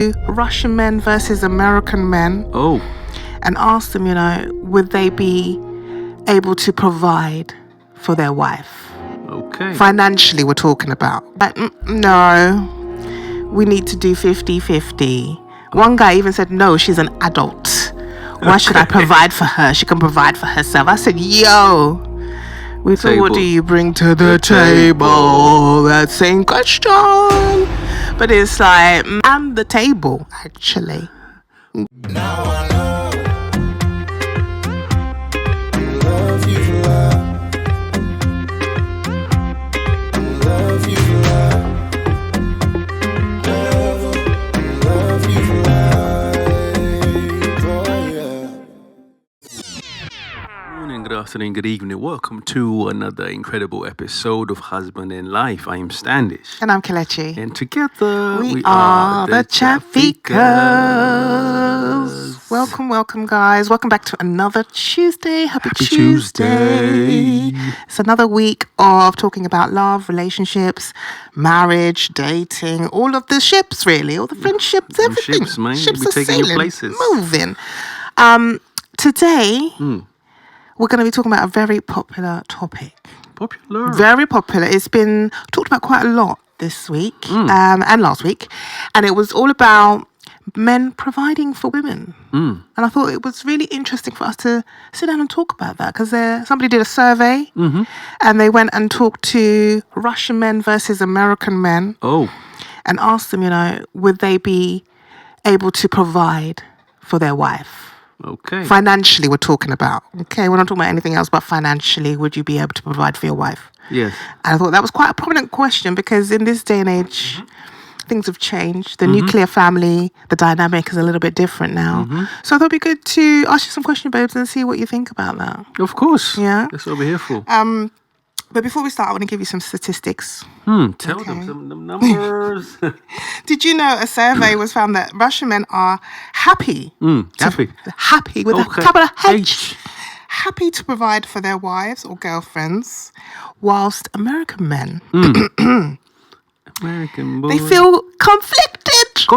Russian men versus American men. Oh. And asked them, would they be able to provide for their wife? Okay. Financially, we're talking about. But no, we need to do 50-50. One guy even said, no, she's an adult. Why should I provide for her? She can provide for herself. I said, yo, what do you bring to the table? That same question. But it's like, I'm the table, actually. Now I know. Love you for love. Love you for love. Love you for life. Oh, yeah. Good morning, good afternoon, good evening. Welcome to another incredible episode of Husband in Life. I am Standish. And I'm Kelechi. And together we are the Chafikers. Welcome, guys. Welcome back to another Tuesday. Happy Tuesday. It's another week of talking about love, relationships, marriage, dating, all of the ships, really. All the friendships, everything. Ships, man. Ships You'll be are taking sailing, your places. moving. Today, we're going to be talking about a very popular topic. Popular? Very popular. It's been talked about quite a lot this week and last week. And it was all about men providing for women. And I thought it was really interesting for us to sit down and talk about that because somebody did a survey and they went and talked to Russian men versus American men. Oh. And asked them, would they be able to provide for their wife? Okay. Financially, we're talking about. Okay, we're not talking about anything else, but financially, would you be able to provide for your wife? Yes. And I thought that was quite a prominent question because in this day and age, things have changed. The nuclear family, the dynamic is a little bit different now. So I thought it'd be good to ask you some questions, babes, and see what you think about that. Of course. Yeah. That's what we're here for. But before we start, I want to give you some statistics. Tell them some numbers. Did you know a survey was found that Russian men are happy? Happy with a capital H. Happy to provide for their wives or girlfriends, whilst American men, American boys. they feel conflicted.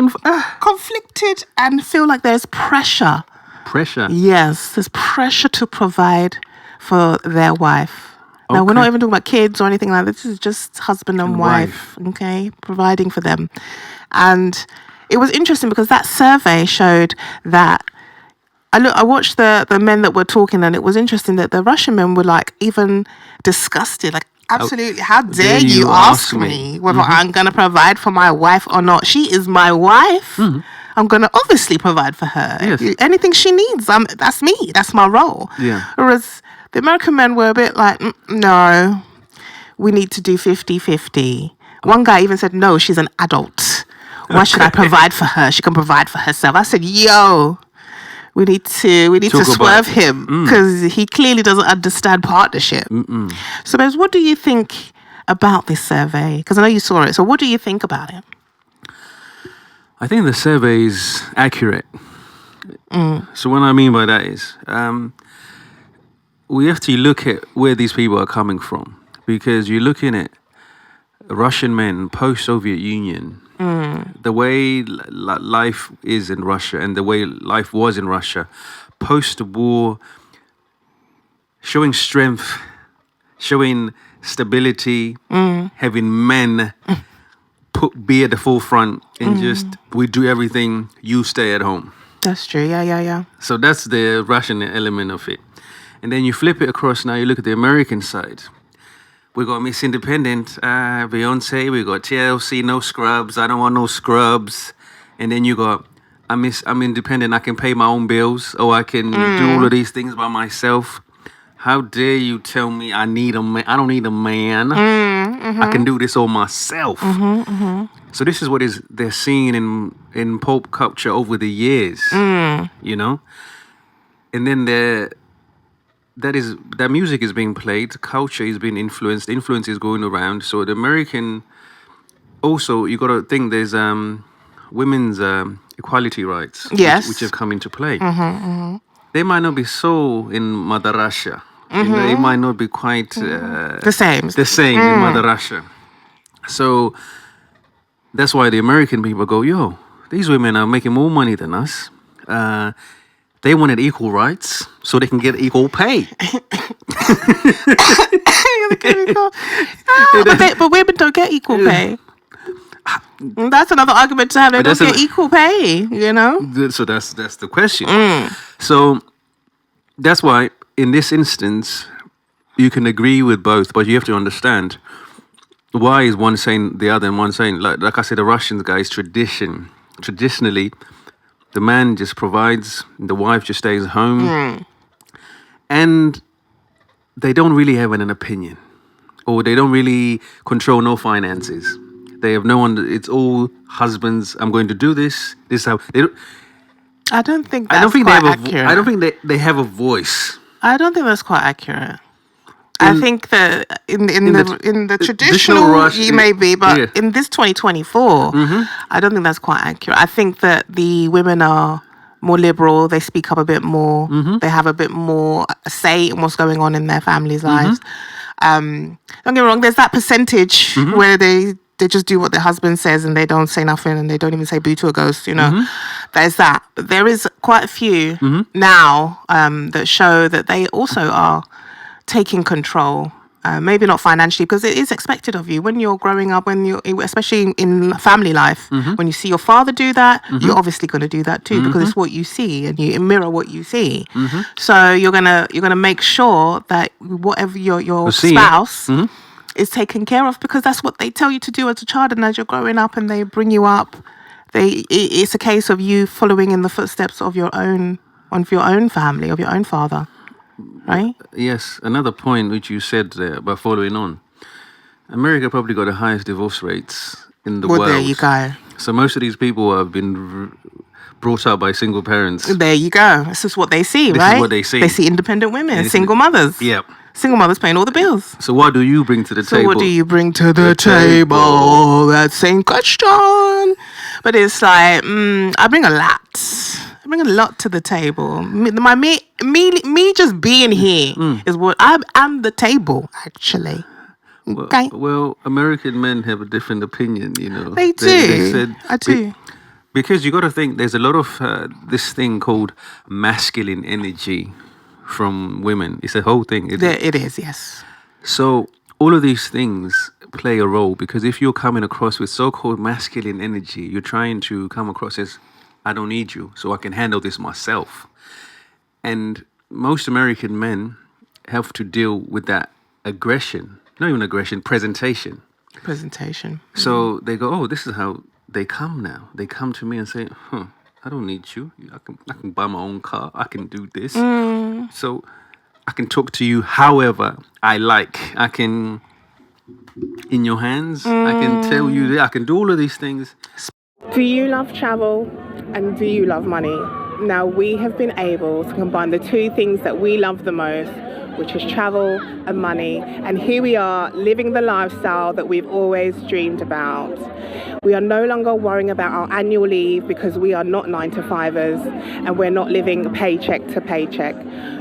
Conflicted and feel like there's pressure. Pressure. Yes, there's pressure to provide for their wife. Now, we're not even talking about kids or anything like that. This is just husband and wife, okay, providing for them. And it was interesting because that survey showed that I watched the men that were talking, and it was interesting that the Russian men were like even disgusted, like, absolutely, how dare you ask me whether I'm going to provide for my wife or not? She is my wife. I'm going to obviously provide for her. Yes. Anything she needs, that's me. That's my role. Yeah. Whereas the American men were a bit like, no, we need to do 50-50. One guy even said, no, she's an adult. Why should I provide for her? She can provide for herself. I said, yo, we need to swerve him because he clearly doesn't understand partnership. So, Bez, what do you think about this survey? Because I know you saw it. So what do you think about it? I think the survey is accurate. So what I mean by that is we have to look at where these people are coming from, because you're looking at Russian men post-Soviet Union, the way life is in Russia and the way life was in Russia post-war, showing strength, showing stability, having men be at the forefront and just, we do everything, you stay at home. That's true. Yeah. So that's the Russian element of it. And then you flip it across now, you look at the American side. We got Miss Independent, Beyonce, we got TLC, no scrubs, I don't want no scrubs. And then you got, I'm independent, I can pay my own bills, or I can do all of these things by myself. How dare you tell me I need a man? I don't need a man. I can do this all myself. So this is what they're seeing in pop culture over the years, And then that music is being played, culture is being influenced, influence is going around. So the American, also, you got to think there's women's equality rights, which have come into play. They might not be so in Mother Russia. It might not be quite the same in Mother Russia. So that's why the American people go, yo, these women are making more money than us. They wanted equal rights so they can get equal pay. But women don't get equal pay. That's another argument to have. They don't get equal pay, So that's the question. So that's why in this instance you can agree with both, but you have to understand why is one saying the other and one saying, like I said, the Russian guys traditionally the man just provides, the wife just stays home, and they don't really have an opinion, or they don't really control no finances. They have no one. It's all husbands. I'm going to do this. This is how. I don't think that's quite accurate. I don't think they have a voice. I don't think that's quite accurate. I think that in the traditional Russia, maybe, but in this 2024, I don't think that's quite accurate. I think that the women are more liberal. They speak up a bit more. They have a bit more say in what's going on in their families' lives. Don't get me wrong. There's that percentage where they just do what their husband says and they don't say nothing and they don't even say boo to a ghost. There's that. But there is quite a few now that show that they also are taking control, maybe not financially, because it is expected of you when you're growing up, especially in family life, when you see your father do that, you're obviously going to do that too, because it's what you see and you mirror what you see. So you're gonna make sure that whatever your spouse is taken care of, because that's what they tell you to do as a child, and as you're growing up and they bring you up, it's a case of you following in the footsteps of your own family, of your own father. Right? Yes, another point which you said there, by following on, America probably got the highest divorce rates in the world. Well, there you go. So most of these people have been brought up by single parents. There you go. This is what they see, right? This is what they see. They see independent women, single mothers. Yep. Single mothers paying all the bills. So what do you bring to the table? So what do you bring to the table? That same question. But it's like, I bring a lot. I bring a lot to the table. Me just being here is what I'm the table, actually. Okay. Well, American men have a different opinion, They do. They said, I do. Because you got to think there's a lot of this thing called masculine energy from women. It's a whole thing. It is, yes. So all of these things play a role, because if you're coming across with so-called masculine energy, you're trying to come across as, I don't need you, so I can handle this myself. And most American men have to deal with that aggression. Not even aggression, presentation. So they go, oh, this is how they come now. They come to me and say, I don't need you. I can buy my own car. I can do this. So I can talk to you however I like. I can, in your hands, I can tell you that I can do all of these things. Do you love travel and do you love money? Now, we have been able to combine the two things that we love the most, which is travel and money. And here we are living the lifestyle that we've always dreamed about. We are no longer worrying about our annual leave because we are not 9-to-5ers and we're not living paycheck to paycheck.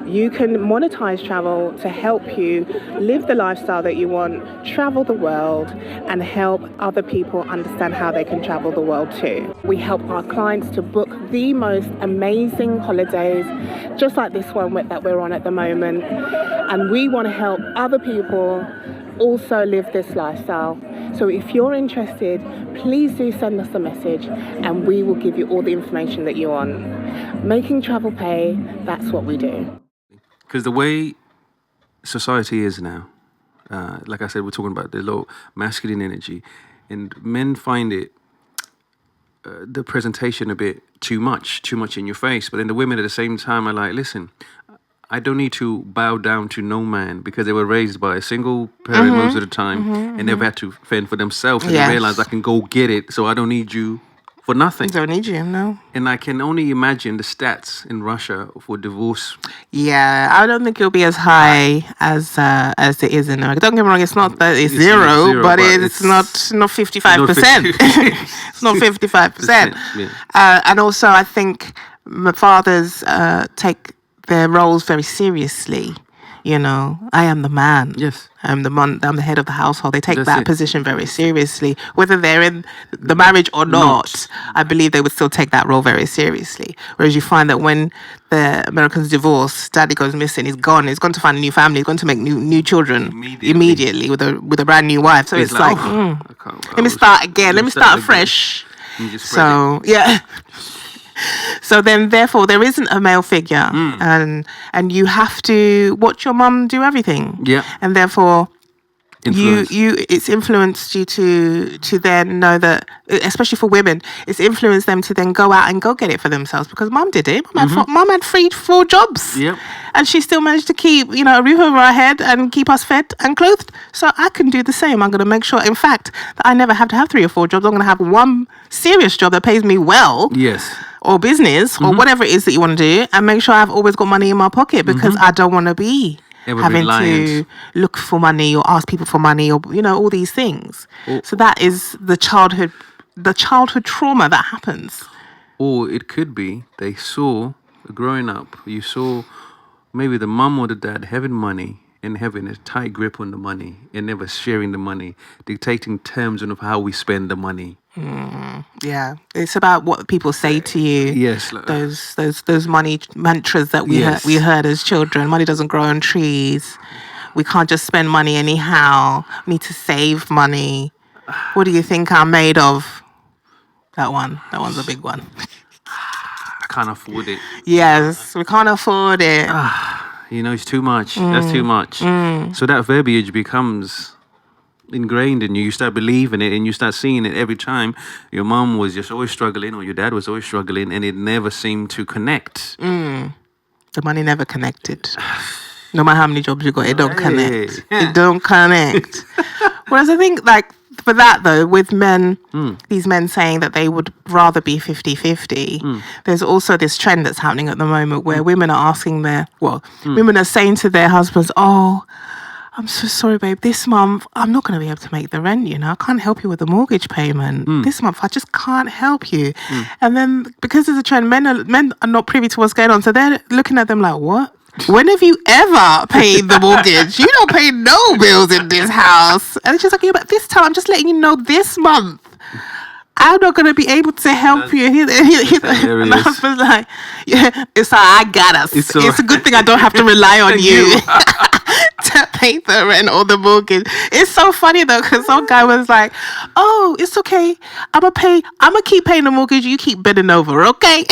You can monetize travel to help you live the lifestyle that you want, travel the world, and help other people understand how they can travel the world too. We help our clients to book the most amazing holidays, just like this one that we're on at the moment. And we want to help other people also live this lifestyle. So if you're interested, please do send us a message and we will give you all the information that you want. Making travel pay, that's what we do. Because the way society is now, like I said, we're talking about the low masculine energy, and men find it, the presentation a bit too much in your face. But then the women at the same time are like, listen, I don't need to bow down to no man, because they were raised by a single parent most of the time, and they've had to fend for themselves, and they realize I can go get it, so I don't need you for nothing. Don't need you, no. And I can only imagine the stats in Russia for divorce. Yeah, I don't think it'll be as high as it is in America. Don't get me wrong, it's not that it's zero, but it's not 55%. It's not 55%. And also, I think fathers take their roles very seriously. You know, I am the man. Yes. I'm the head of the household. They take That's that it. position very seriously. Whether they're in the marriage or not, I believe they would still take that role very seriously. Whereas you find that when the Americans divorce, daddy goes missing, he's gone to find a new family, he's going to make new children immediately with a brand new wife. So it's like, let me start again, let me start fresh. So, yeah. So then, therefore, there isn't a male figure, and you have to watch your mum do everything. Yeah. And therefore, Influence. it's influenced you to then know that, especially for women, it's influenced them to then go out and go get it for themselves, because mum did it. Mum had 4 jobs. Yep. And she still managed to keep, a roof over our head and keep us fed and clothed. So I can do the same. I'm going to make sure, in fact, that I never have to have 3 or 4 jobs. I'm going to have one serious job that pays me well. Yes. Or business, or whatever it is that you want to do, and make sure I've always got money in my pocket, because I don't want to be having to look for money or ask people for money, or all these things. So that is the childhood trauma that happens. Or it could be they saw, growing up, you saw maybe the mum or the dad having money and having a tight grip on the money and never sharing the money, dictating terms of how we spend the money. Yeah, it's about what people say to you. Yes, those money mantras that we heard as children. Money doesn't grow on trees. We can't just spend money anyhow. We need to save money. What do you think I'm made of? That one's a big one. I can't afford it. Yes, we can't afford it. It's too much. That's too much. So that verbiage becomes ingrained in you. You start believing it, and you start seeing it every time. Your mom was just always struggling, or your dad was always struggling, and it never seemed to connect. The money never connected. No matter how many jobs you got, it don't connect. It don't connect. Whereas I think, like, for that though, with men, these men saying that they would rather be 50-50, there's also this trend that's happening at the moment where women are asking women are saying to their husbands, "Oh, I'm so sorry, babe. This month, I'm not going to be able to make the rent, I can't help you with the mortgage payment. This month, I just can't help you." And then, because there's a trend, men are not privy to what's going on. So they're looking at them like, what? When have you ever paid the mortgage? You don't pay no bills in this house. And it's just like, yeah, but this time, I'm just letting you know, this month, I'm not going to be able to help you. And the husband's like, yeah, it's all right, I got us. It's a good thing I don't have to rely on you to pay the rent or the mortgage. It's so funny though, because some guy was like, "Oh, it's okay. I'm gonna keep paying the mortgage. You keep bending over, okay?"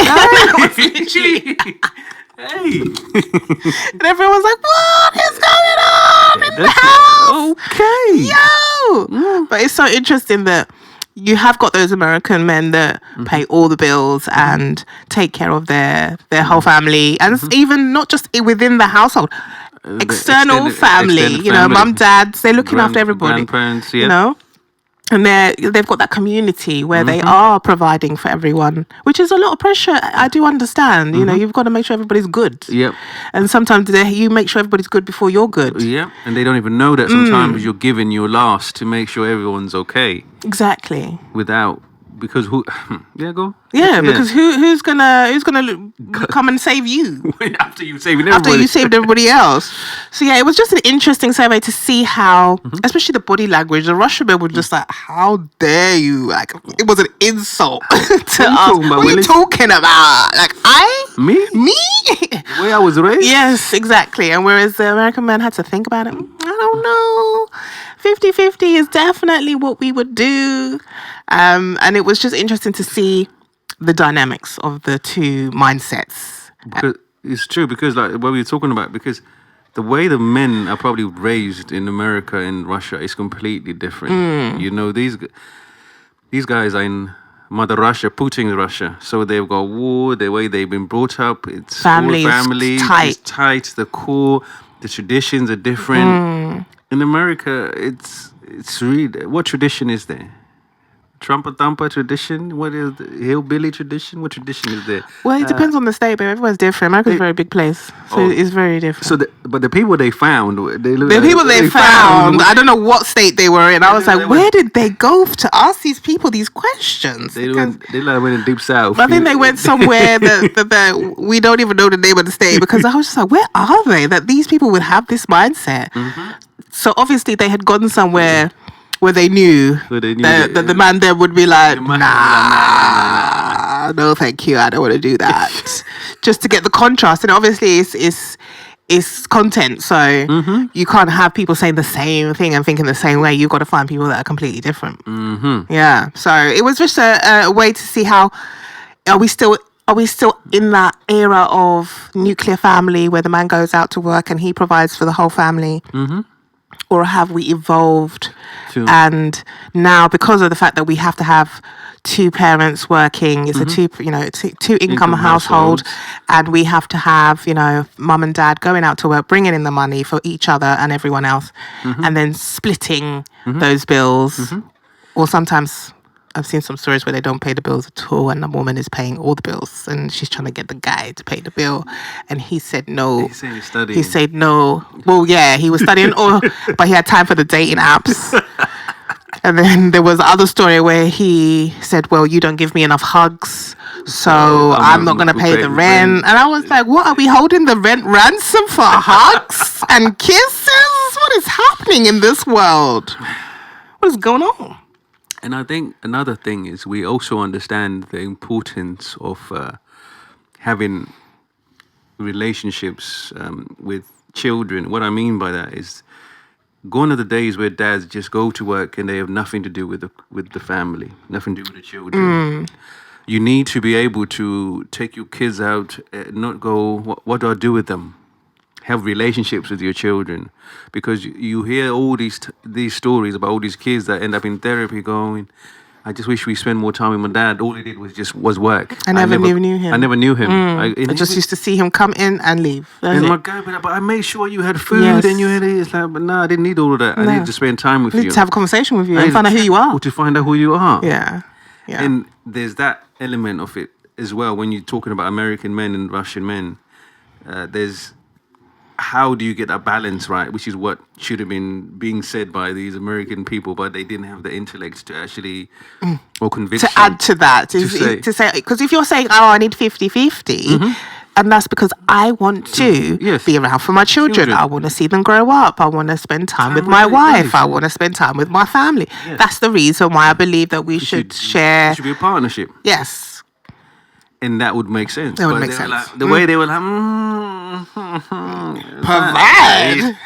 Hey. And everyone's like, "What is going on in the house?" Okay. Yo! But it's so interesting that you have got those American men that pay all the bills and take care of their whole family, and even not just within the household, extended family. Mum, dads, they're looking after everybody. Grandparents, yeah. And they've got that community where they are providing for everyone, which is a lot of pressure. I do understand. You've got to make sure everybody's good. Yep. And sometimes you make sure everybody's good before you're good. Yeah. And they don't even know that sometimes you're giving your last to make sure everyone's okay. Exactly. Because who? Yeah, go. Yeah, because who's gonna come and save you after you've saved everybody? After you saved everybody else. So yeah, it was just an interesting survey to see how, especially the body language. The Russian men were just like, "How dare you!" Like, it was an insult to us. What are you talking about? Like, me? The way I was raised. Yes, exactly. And whereas the American men had to think about it. I don't know. 50-50 is definitely what we would do. And it was just interesting to see the dynamics of the two mindsets. Because it's true, because like what we were talking about, because the way the men are probably raised in America and Russia is completely different. These guys are in Mother Russia, Putin Russia. So they've got war, the way they've been brought up, it's family it's tight, the core, the traditions are different. In America, it's really, what tradition is there? Trumper thumper tradition? What is the hillbilly tradition? What tradition is there? Well, it depends on the state, but everyone's different. America's a very big place, so it's very different. So, but the people they found, the people they found, I don't know what state they were in. I was like, where did they go to ask these people these questions? They went in deep south. I think they went somewhere that we don't even know the name of the state, because I was just like, where are they that these people would have this mindset? So obviously they had gone somewhere where they knew, that the man there would be like, nah, no thank you, I don't want to do that. Just to get the contrast. And obviously it's content, so you can't have people saying the same thing and thinking the same way. You've got to find people that are completely different. Yeah, so it was just a way to see how are we still in that era of nuclear family where the man goes out to work and he provides for the whole family, or have we evolved? And now, because of the fact that we have to have two parents working, it's a two income household, and we have to have, mum and dad going out to work, bringing in the money for each other and everyone else, and then splitting those bills. Or sometimes I've seen some stories where they don't pay the bills at all, and the woman is paying all the bills, and she's trying to get the guy to pay the bill, and he said no. He said he's studying. He said no. Well, yeah, he was studying, but he had time for the dating apps. And then there was the other story where he said, well, you don't give me enough hugs, so I'm not going to pay the rent. And I was like, what, are we holding the rent ransom for hugs and kisses? What is happening in this world? What is going on? And I think another thing is we also understand the importance of having relationships with children. What I mean by that is gone are the days where dads just go to work and they have nothing to do with the family, nothing to do with the children. You need to be able to take your kids out, not go, what do I do with them? Have relationships with your children, because you hear all these stories about all these kids that end up in therapy going, I just wish we spent more time with my dad. All he did was work. I never knew him. I never knew him. I just used to see him come in and leave. And my guy, but I made sure you had food and you had it. It's like, but no, I didn't need all of that. I needed to spend time with you. I need to have a conversation with you and find out who you are. To find out who you are. Yeah. And there's that element of it as well. When you're talking about American men and Russian men, there's how do you get that balance right, which is what should have been being said by these American people, but they didn't have the intellect to actually, or conviction. To add to that, to say, because if you're saying, I need 50-50, and that's because I want to be around for my children. I want to see them grow up. I want to spend time with my wife. I want to spend time with my family. Yes. That's the reason why I believe that we should share. It should be a partnership. Yes. And that would make sense. That would make sense. Like, the way they were like, provide.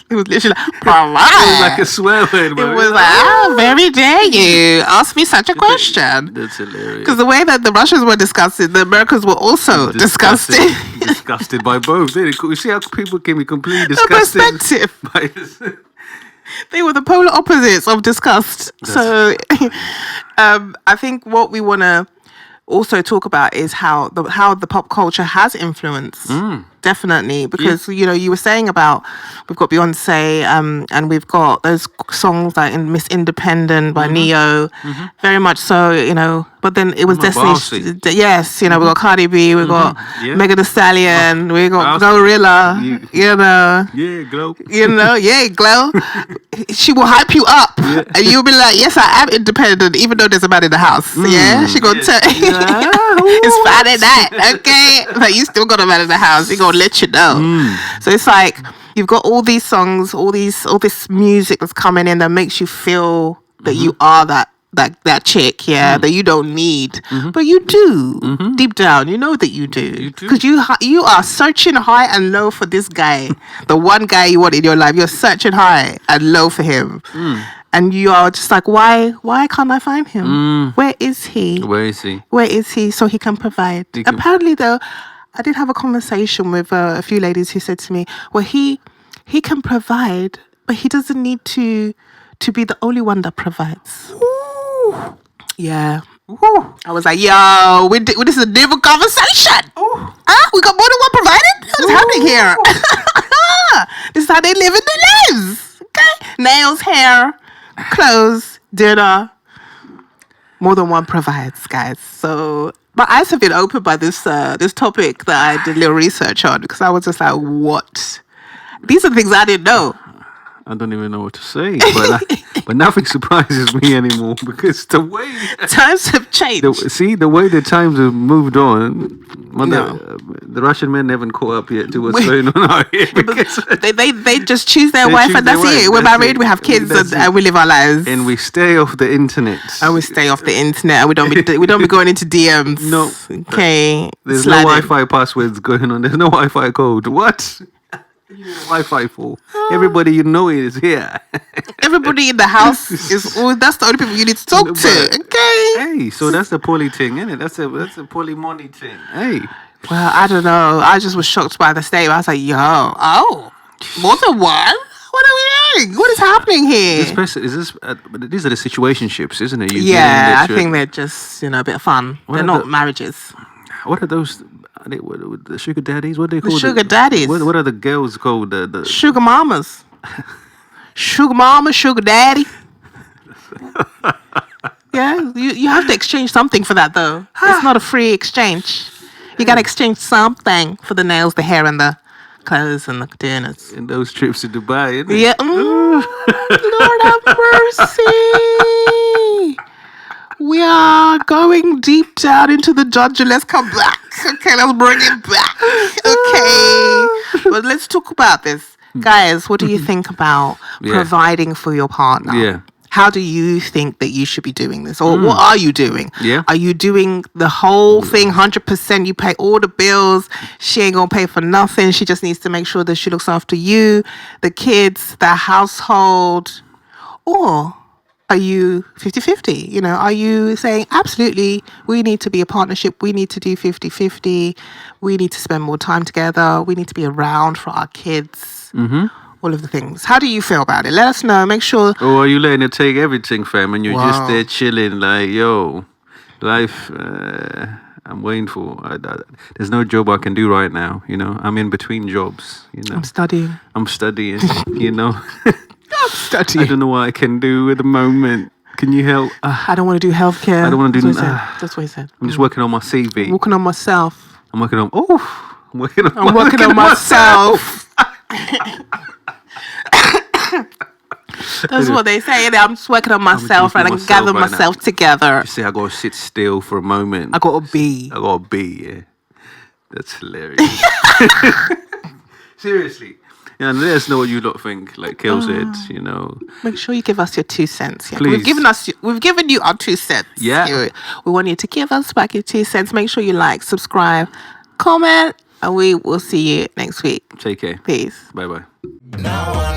It was literally like, provide. It was like a swear word, bro. It was like, how very dare you ask me such a question. That's hilarious. Because the way that the Russians were disgusted, the Americans were also disgusted. Disgusted by both. You see how people can be completely disgusted. The perspective. They were the polar opposites of disgust. So I think what we want to also talk about is how the pop culture has influenced. Definitely, because you were saying about we've got Beyonce and we've got those songs like Miss Independent by Neo, very much so, but then it was Destiny's. Yes, we got Cardi B, we got Megan Thee Stallion, we got Gorilla, Yeah, Glow. Glow. She will hype you up and you'll be like, yes, I am independent, even though there's a man in the house. She gonna tell it's Friday night, okay? But you still got a man in the house. He gonna let you know. So it's like you've got all these songs, all this music that's coming in that makes you feel that you are that chick, that you don't need, but you do deep down. You know that you do, because you are searching high and low for this guy, the one guy you want in your life. You're searching high and low for him. And you are just like, why can't I find him? Where is he? Where is he? Where is he so he can provide? Apparently, though, I did have a conversation with a few ladies who said to me, well, he can provide, but he doesn't need to be the only one that provides. Ooh. Yeah. Ooh. I was like, yo, this is a different conversation. We got more than one provided? What's happening here? This is how they live in their lives. Okay? Nails, hair, clothes, dinner. More than one provides, guys. So my eyes have been opened by this topic that I did a little research on, because I was just like, what? These are things I didn't know. I don't even know what to say, but nothing surprises me anymore, because the way Times have changed. the way the times have moved on. Well, No. the Russian men haven't caught up yet to what's going on out here. Because They just choose their They wife choose and their that's wife, it. We're that's married, it. we have kids, That's and it. we live our lives. and we stay off the internet. And we stay off the internet, and we don't be going into DMs. No. Okay. There's no Sliding. Wi-Fi passwords going on. There's no Wi-Fi code. What? Wi-Fi for everybody you know is here. Everybody in the house is. Oh, that's the only people you need to talk to. Okay. Hey, so that's a poly thing, isn't it? That's a poly-money thing. Hey, Well, I don't know. I just was shocked by the statement. I was like, yo, more than one? What are we doing? What is happening here? this person is this. But these are the situationships, isn't it? Yeah, I think they're just, a bit of fun. What They're are not the- marriages. What are those? Are they, what, the sugar daddies? What are they called? sugar daddies. What are the girls called? The Sugar mamas. Sugar mama, sugar daddy. Yeah, you have to exchange something for that, though. It's not a free exchange. You got to exchange something for the nails, the hair, and the clothes, and the dinners. and those trips to Dubai. Isn't it? Yeah. Lord have mercy. We are going deep down into the dungeon. Let's come back. Okay, let's bring it back. Okay. But let's talk about this. Guys, what do you think about Yeah. providing for your partner? Yeah. How do you think that you should be doing this? Or what are you doing? Yeah. Are you doing the whole thing 100%? You pay all the bills. She ain't going to pay for nothing. She just needs to make sure that she looks after you, the kids, the household. Or are you 50-50? Are you saying, absolutely, we need to be a partnership. We need to do 50-50. We need to spend more time together. We need to be around for our kids. Mm-hmm. All of the things. How do you feel about it? Let us know. Make sure. Or are you letting it take everything, fam, and you're just Wow. there chilling, like, yo, life. I'm waiting for. There's no job I can do right now. I'm in between jobs. I'm studying. I'm studying. I'm I studying. don't know what I can do at the moment. Can you help? I don't want to do healthcare. I don't wanna do- That's what he said. That's what he said. I'm just working on my CV. Working on myself. I'm working on. Oh, I'm working on. I'm working on myself. That's what they say. I'm just working on myself working and on I myself gather right now. myself together. You see, I gotta sit still for a moment. I got to be. I gotta be. Yeah, that's hilarious. Seriously. Yeah, and let us know what you lot think. Like Kel said, Make sure you give us your 2 cents. Yeah. Please. We've given you our 2 cents. Yeah. We want you to give us back your 2 cents. Make sure you like, subscribe, comment, and we will see you next week. Take care. Peace. Bye bye. Now I